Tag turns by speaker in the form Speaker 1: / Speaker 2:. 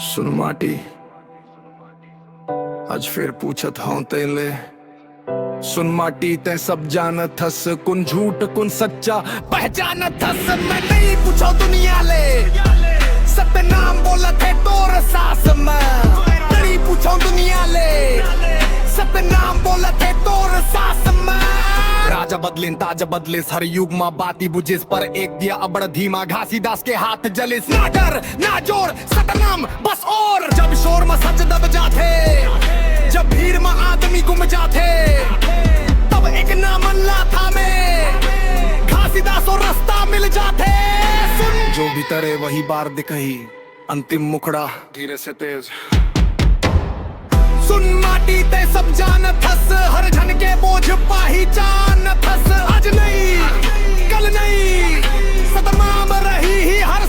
Speaker 1: सुन माटी, आज फिर पूछत हूं तेले। सुन माटी, ते सब जानत हस, कुन झूठ कुन सच्चा पहचानत हस। मैं नहीं पूछो दुनिया ले, सत्य नाम बोलत है तोर सास में। नहीं पूछो दुनिया ले, सत्य नाम बोलत है तोर सास में। राजा बदलिन ताजा बदलिस, हर युग में बाती बुझिस, पर एक दिया अबड़ धीमा घासीदास के हाथ जलिस। ना डर ना जोर सतनाम बस, और जब शोर में सच दब जाते, जब भीड़ में आदमी गुम जाते, तब एक नाम अल्लाह था में घासीदास और रास्ता मिल जाते। सुन जो भी तरे वही बार दिखही, अंतिम मुखड़ा धीरे से तेज। सुन माटी, ते सब जानत हस, हर जन के बोझ पाही जानत हस। आज नहीं कल नहीं, सतमाम रही ही हर